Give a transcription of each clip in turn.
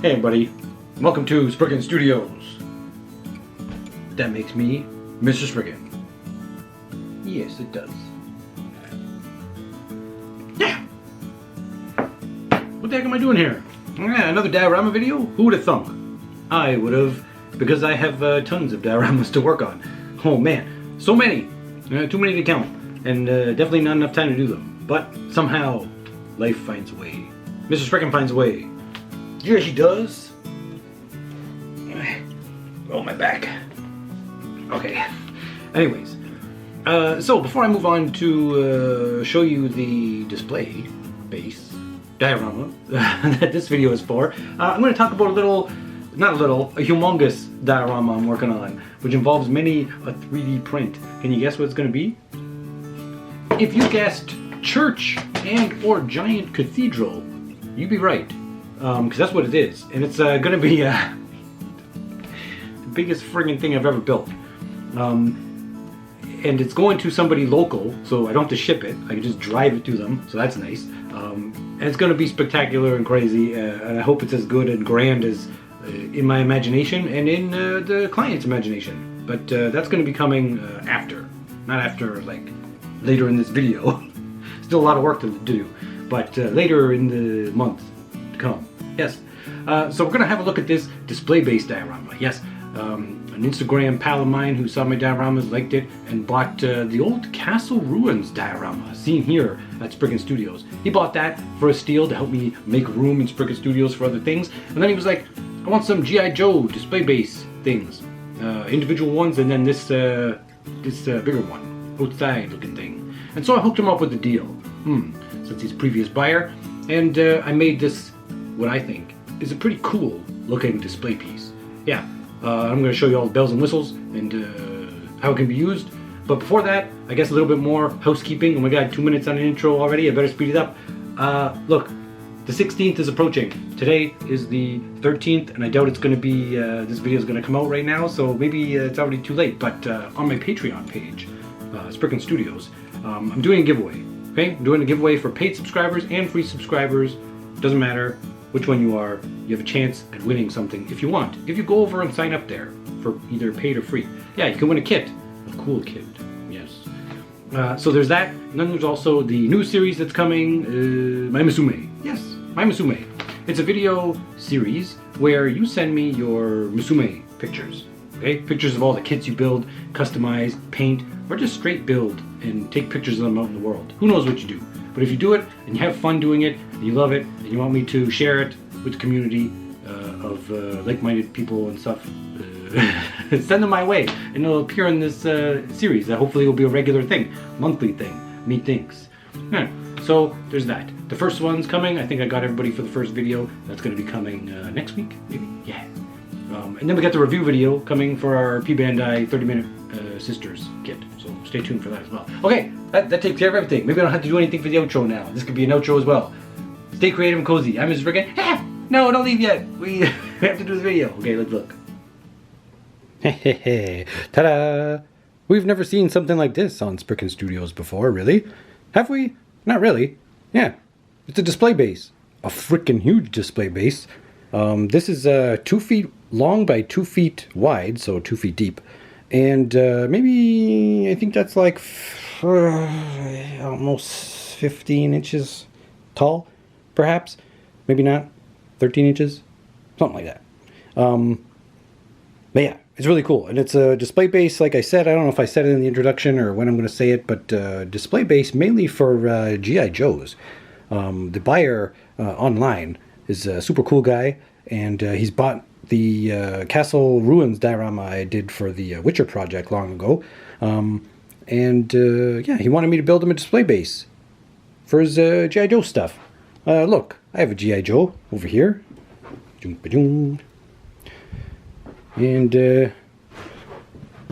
Hey everybody, welcome to Spriken Studios. That makes me Mr.Spriken. Yes, it does. Yeah! What the heck am I doing here? Yeah, another diorama video? Who would have thunk? I would have, because I have tons of dioramas to work on. Oh man, so many! Too many to count, and definitely not enough time to do them. But somehow, life finds a way. Mr.Spriken finds a way. Yeah, he does. Oh, my back. Okay. Anyways, so before I move on to show you the display base diorama that this video is for, I'm going to talk about a humongous diorama I'm working on, which involves many a 3D print. Can you guess what it's going to be? If you guessed church and or giant cathedral, you'd be right. Because that's what it is. And it's going to be the biggest friggin' thing I've ever built. And it's going to somebody local, so I don't have to ship it. I can just drive it to them, so that's nice. And it's going to be spectacular and crazy, and I hope it's as good and grand as in my imagination and in the client's imagination. But that's going to be coming after. Not after, like, later in this video. Still a lot of work to do. But later in the month to come. Yes. So we're going to have a look at this display-based diorama. Yes. An Instagram pal of mine who saw my dioramas, liked it, and bought the old Castle Ruins diorama seen here at Spriken Studios. He bought that for a steal to help me make room in Spriken Studios for other things. And then he was like, I want some G.I.Joe display-based things. Individual ones, and then this bigger one. Outside-looking thing. And so I hooked him up with the deal. Since he's a previous buyer. And I made this, what I think, is a pretty cool looking display piece. Yeah, I'm going to show you all the bells and whistles and how it can be used. But before that, I guess a little bit more housekeeping. Oh my god, 2 minutes on an intro already, I better speed it up. Look, the 16th is approaching. Today is the 13th, and I doubt it's going to be, this video is going to come out right now, so maybe it's already too late. But on my Patreon page, Spriken Studios, I'm doing a giveaway. Okay, I'm doing a giveaway for paid subscribers and free subscribers. Doesn't matter which one you are, you have a chance at winning something if you want. If you go over and sign up there for either paid or free. Yeah, you can win a kit. A cool kit, yes. So there's that, and then there's also the new series that's coming, My Musume. Yes, My Musume. It's a video series where you send me your Musume pictures. Okay, pictures of all the kits you build, customize, paint, or just straight build and take pictures of them out in the world. Who knows what you do? But if you do it and you have fun doing it, and you love it, and you want me to share it with the community of like-minded people and stuff, send them my way, and it'll appear in this series that hopefully will be a regular thing, monthly thing, methinks. Yeah. So there's that. The first one's coming. I think I got everybody for the first video. That's going to be coming next week, maybe. Yeah. And then we got the review video coming for our P-Bandai 30-minute Sisters kit. So stay tuned for that as well. Okay, that takes care of everything. Maybe I don't have to do anything for the outro now. This could be an outro as well. Stay creative and cozy. I'm Mr.Spriken. No, don't leave yet. We have to do this video. Okay, let's look. Hey, ta-da! We've never seen something like this on Spriken Studios before, really. Have we? Not really. Yeah, it's a display base. A freaking huge display base. This is 2 feet long by 2 feet wide, so 2 feet deep. And maybe, I think that's like almost 15 inches tall, perhaps. Maybe not. 13 inches? Something like that. But yeah, it's really cool. And it's a display base, like I said. I don't know if I said it in the introduction or when I'm going to say it, but display base mainly for G.I. Joes. The buyer online is a super cool guy, and he's bought the Castle Ruins diorama I did for the Witcher project long ago. Yeah, he wanted me to build him a display base for his G.I. Joe stuff. Look, I have a G.I. Joe over here. And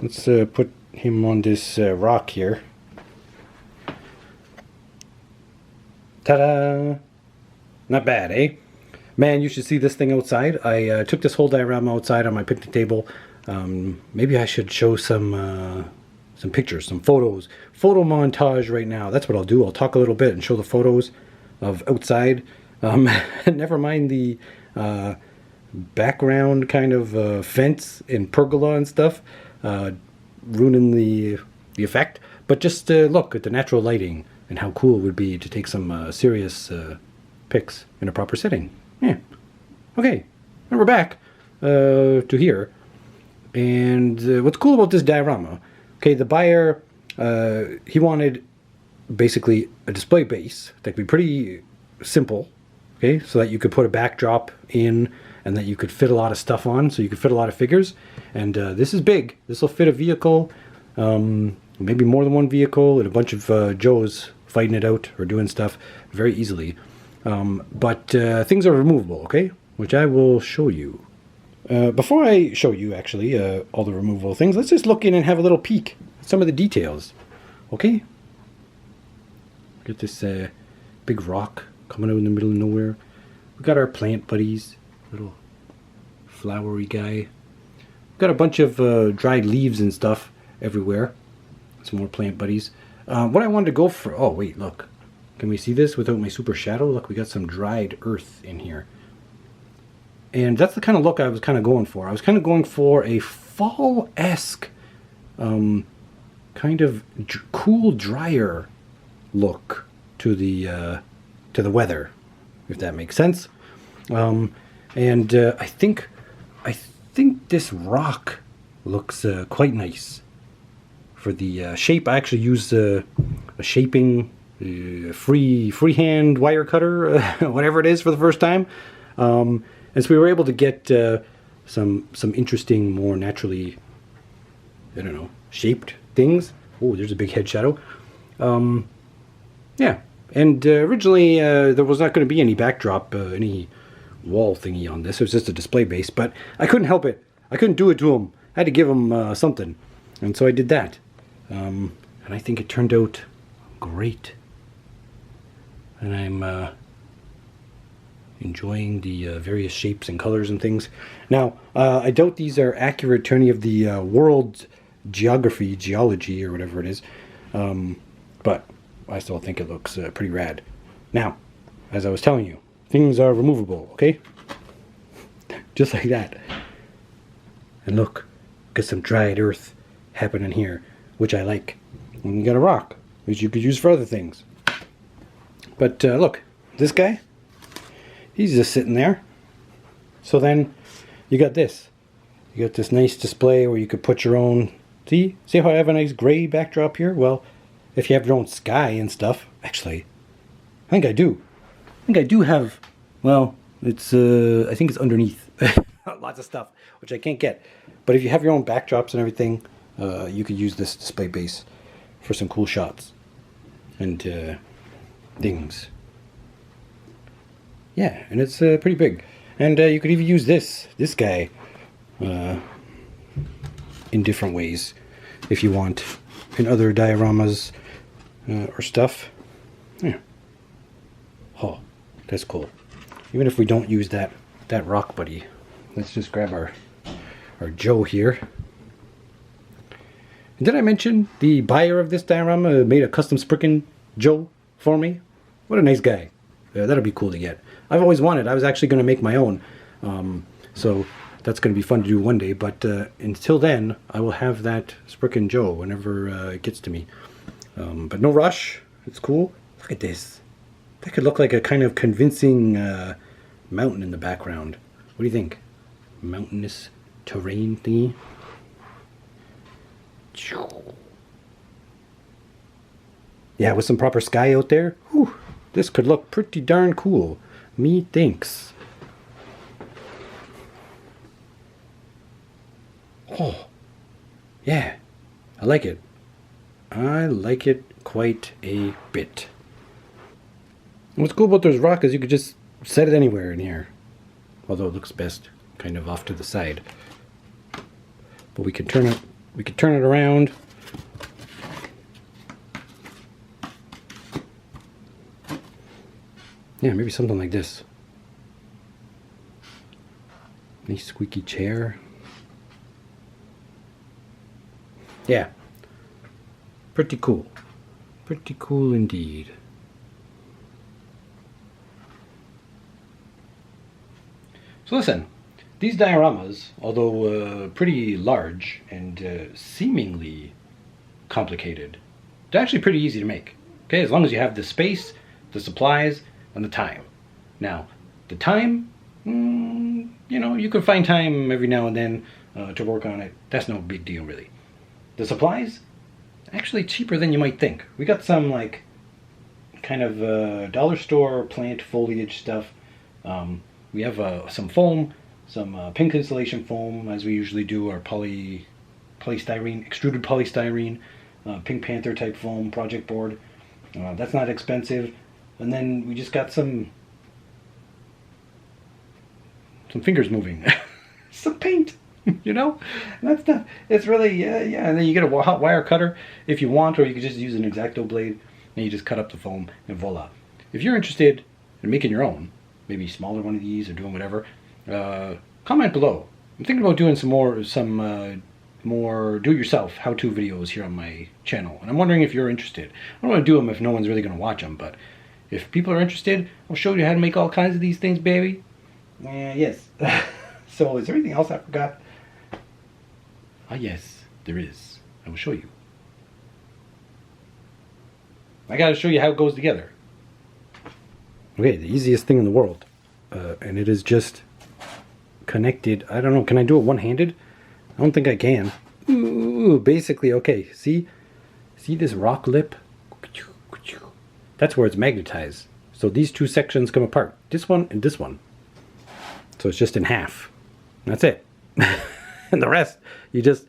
let's put him on this rock here. Ta-da! Not bad, eh? Man, you should see this thing outside. I took this whole diorama outside on my picnic table. Maybe I should show some pictures, some photos. Photo montage right now. That's what I'll do. I'll talk a little bit and show the photos of outside. Never mind the background kind of fence and pergola and stuff, ruining the effect. But just look at the natural lighting and how cool it would be to take some serious pics in a proper setting. Yeah. Okay, and we're back to here. And what's cool about this diorama, okay, the buyer, he wanted basically a display base that could be pretty simple, okay, so that you could put a backdrop in and that you could fit a lot of stuff on, so you could fit a lot of figures. And this is big. This will fit a vehicle, maybe more than one vehicle, and a bunch of Joes fighting it out or doing stuff very easily. But things are removable, okay, which I will show you. Before I show you, actually, all the removable things, let's just look in and have a little peek at some of the details, okay? Get this big rock coming out in the middle of nowhere. We got our plant buddies, little flowery guy. We've got a bunch of dried leaves and stuff everywhere. Some more plant buddies. What I wanted to go for... Oh, wait, look. Can we see this without my super shadow? Look, we got some dried earth in here. And that's the kind of look I was kind of going for. I was kind of going for a fall-esque, kind of cool, drier look to the weather, if that makes sense. And I think this rock looks quite nice for the shape. I actually used a shaping freehand wire cutter, whatever it is, for the first time. And so we were able to get some interesting, more naturally, I don't know, shaped things. Oh, there's a big head shadow. Yeah, and originally there was not going to be any backdrop, any wall thingy on this. It was just a display base, but I couldn't help it. I couldn't do it to him. I had to give him something, and so I did that. And I think it turned out great. And I'm enjoying the various shapes and colors and things. Now, I doubt these are accurate to any of the world geology, or whatever it is. But I still think it looks pretty rad. Now, as I was telling you, things are removable, okay? Just like that. And look, got some dried earth happening here, which I like. And you got a rock, which you could use for other things. But look, this guy, he's just sitting there. So then you got this. You got this nice display where you could put your own... See how I have a nice gray backdrop here? Well, if you have your own sky and stuff... Actually, I think I do. I think I do have... Well, it's... I think it's underneath. Lots of stuff, which I can't get. But if you have your own backdrops and everything, you could use this display base for some cool shots. And things. Yeah, and it's pretty big. And you could even use this guy in different ways if you want, in other dioramas or stuff. Yeah. Oh, that's cool. Even if we don't use that rock buddy, let's just grab our Joe here. And did I mention the buyer of this diorama made a custom Spriken Joe for me? What a nice guy. That'll be cool to get. I've always wanted. I was actually going to make my own. So that's going to be fun to do one day. But until then, I will have that Spriken Joe whenever it gets to me. But no rush. It's cool. Look at this. That could look like a kind of convincing mountain in the background. What do you think? Mountainous terrain thingy? Yeah, with some proper sky out there. Whew, this could look pretty darn cool. Me thinks. Oh, yeah, I like it. I like it quite a bit. And what's cool about this rock is you could just set it anywhere in here. Although it looks best kind of off to the side. But we can turn it around. Yeah, maybe something like this. Nice squeaky chair. Yeah. Pretty cool. Pretty cool indeed. So listen, These dioramas, although pretty large and seemingly complicated, they're actually pretty easy to make. Okay, as long as you have the space, the supplies, and the time. Now, the time, you know, you can find time every now and then to work on it. That's no big deal, really. The supplies, actually cheaper than you might think. We got some, like, kind of dollar store plant foliage stuff. We have some foam, some pink insulation foam, as we usually do, our polystyrene, extruded polystyrene, Pink Panther type foam project board. That's not expensive. And then we just got some fingers moving. Some paint, you know? And that's not, it's really, yeah. And then you get a hot wire cutter if you want, or you could just use an X-Acto blade and you just cut up the foam and voila. If you're interested in making your own, maybe smaller one of these or doing whatever, comment below. I'm thinking about doing some more do-it-yourself how-to videos here on my channel, and I'm wondering if you're interested. I don't want to do them if no one's really going to watch them, but if people are interested, I'll show you how to make all kinds of these things, baby. Yes. So, is there anything else I forgot? Ah, yes, there is. I will show you. I got to show you how it goes together. Okay, the easiest thing in the world, and it is just connected. I don't know, can I do it one-handed? I don't think I can. Ooh, basically, okay, see this rock lip? That's where it's magnetized. So these two sections come apart, this one and this one. So it's just in half. That's it. And the rest, you just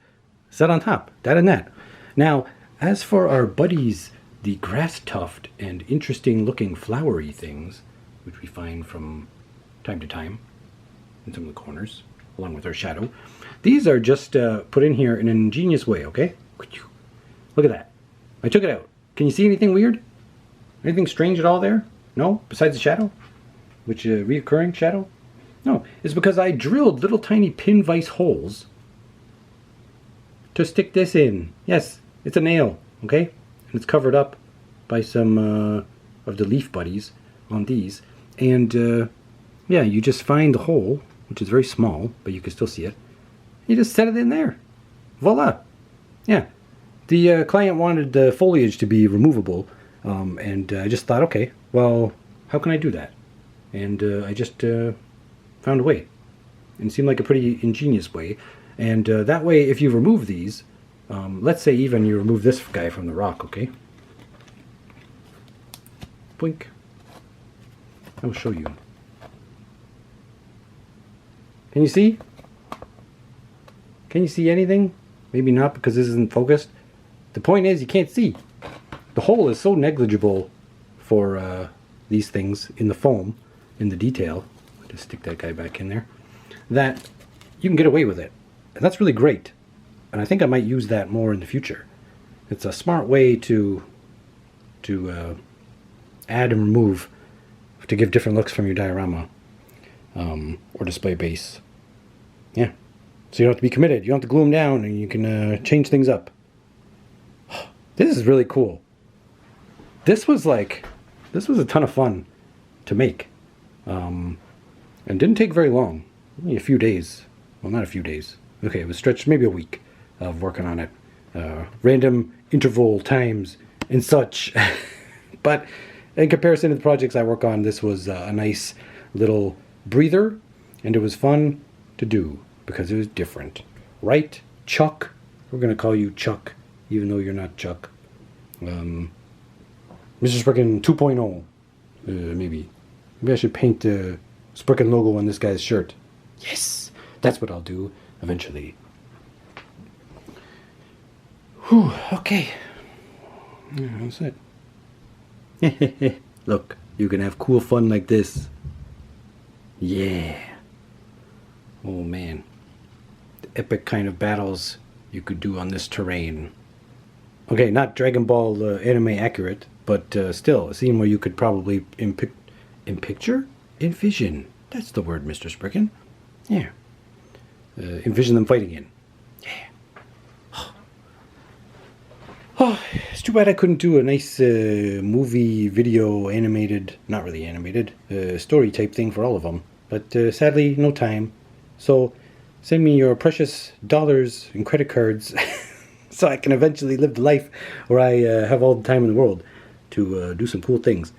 set on top, that and that. Now, as for our buddies, the grass tuft and interesting looking flowery things, which we find from time to time in some of the corners, along with our shadow, these are just put in here in an ingenious way, okay? Look at that. I took it out. Can you see anything weird? Anything strange at all there? No? Besides the shadow? Which reoccurring shadow? No. It's because I drilled little tiny pin vise holes to stick this in. Yes, it's a nail, okay? And it's covered up by some of the leaf buddies on these. And yeah, you just find the hole, which is very small, but you can still see it. You just set it in there. Voila. Yeah. The client wanted the foliage to be removable, and I just thought, okay, well, how can I do that? And I just found a way. And it seemed like a pretty ingenious way. And that way, if you remove these, let's say even you remove this guy from the rock, okay? Blink. I will show you. Can you see? Can you see anything? Maybe not because this isn't focused. The point is you can't see. The hole is so negligible for these things in the foam, in the detail. I'll just stick that guy back in there. That you can get away with it. And that's really great. And I think I might use that more in the future. It's a smart way to add and remove, to give different looks from your diorama or display base. Yeah. So you don't have to be committed. You don't have to glue them down, and you can change things up. This is really cool. This was a ton of fun to make. And didn't take very long. Only a few days. Well, not a few days. Okay, it was stretched maybe a week of working on it. Random interval times and such. But in comparison to the projects I work on, this was a nice little breather, and it was fun to do because it was different. Right, Chuck? We're going to call you Chuck, even though you're not Chuck. Mr.Spriken 2.0, maybe. Maybe I should paint the Spriken logo on this guy's shirt. Yes, that's what I'll do eventually. Whew, okay. That's it. Look, you can have cool fun like this. Yeah. Oh man. The epic kind of battles you could do on this terrain. Okay, not Dragon Ball anime accurate, but still, a scene where you could probably envision. That's the word, Mr. Spriken. Yeah. Envision them fighting in. Yeah. Oh, it's too bad I couldn't do a nice movie, video, animated, not really animated, story type thing for all of them. But sadly, no time. So send me your precious dollars and credit cards so I can eventually live the life where I have all the time in the world to do some cool things.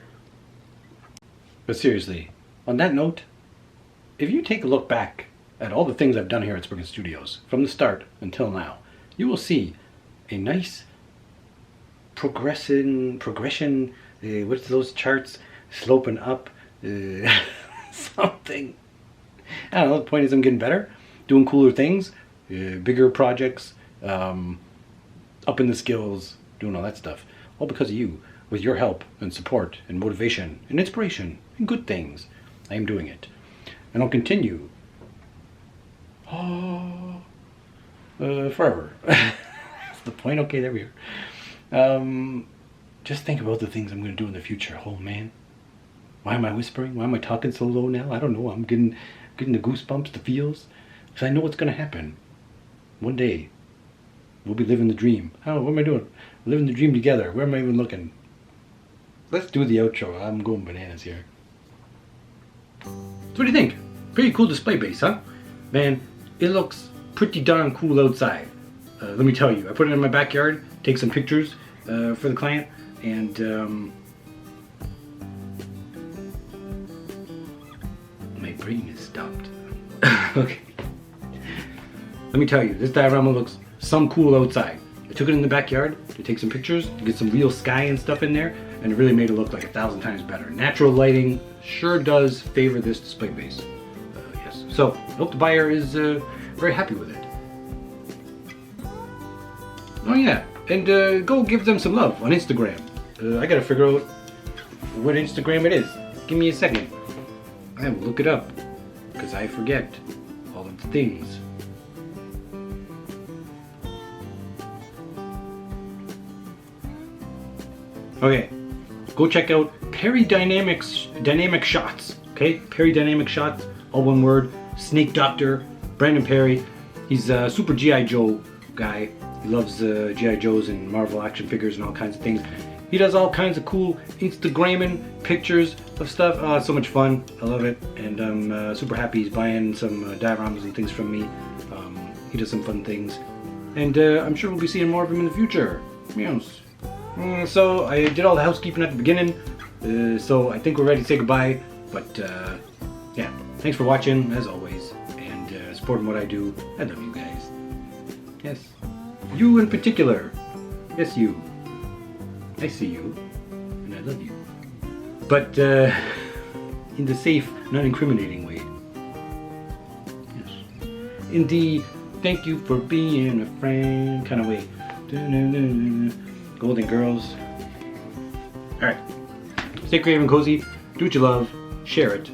But seriously, on that note, if you take a look back at all the things I've done here at Spriken Studios, from the start until now, you will see a nice progression, what's those charts, sloping up, something. I don't know, the point is I'm getting better, doing cooler things, bigger projects, upping the skills, doing all that stuff. All because of you, with your help and support and motivation and inspiration and good things. I am doing it. And I'll continue. Forever. That's the point. Okay, there we are. Just think about the things I'm going to do in the future. Oh man. Why am I whispering? Why am I talking so low now? I don't know. I'm getting the goosebumps, the feels. Because I know what's going to happen. One day, we'll be living the dream. Oh, what am I doing? Living the dream together. Where am I even looking? Let's do the outro. I'm going bananas here. So what do you think? Pretty cool display base, huh? Man, it looks pretty darn cool outside. Let me tell you, I put it in my backyard, take some pictures for the client, and my brain is stopped. Okay. Let me tell you, this diorama looks some cool outside. I took it in the backyard to take some pictures, to get some real sky and stuff in there, and it really made it look like 1,000 times better. Natural lighting sure does favor this display base. Yes. So, I hope the buyer is very happy with it. Oh yeah, and go give them some love on Instagram. I gotta figure out what Instagram it is. Give me a second. I will look it up, because I forget all of the things. Okay, go check out Perry Dynamic Shots. Okay, Perry Dynamic Shots, all one word. Snake Doctor, Brandon Perry. He's a super G.I. Joe guy. He loves G.I. Joes and Marvel action figures and all kinds of things. He does all kinds of cool Instagramming pictures of stuff. Oh, it's so much fun. I love it, and I'm super happy he's buying some dioramas and things from me. He does some fun things, and I'm sure we'll be seeing more of him in the future. Meows. So I did all the housekeeping at the beginning, so I think we're ready to say goodbye. But yeah, thanks for watching as always, and supporting what I do. I love you guys. Yes, you in particular. Yes, you. I see you, and I love you. But in the safe, non-incriminating way. Yes. In the thank you for being a friend kind of way. Golden Girls. Alright. Stay creative and cozy. Do what you love. Share it.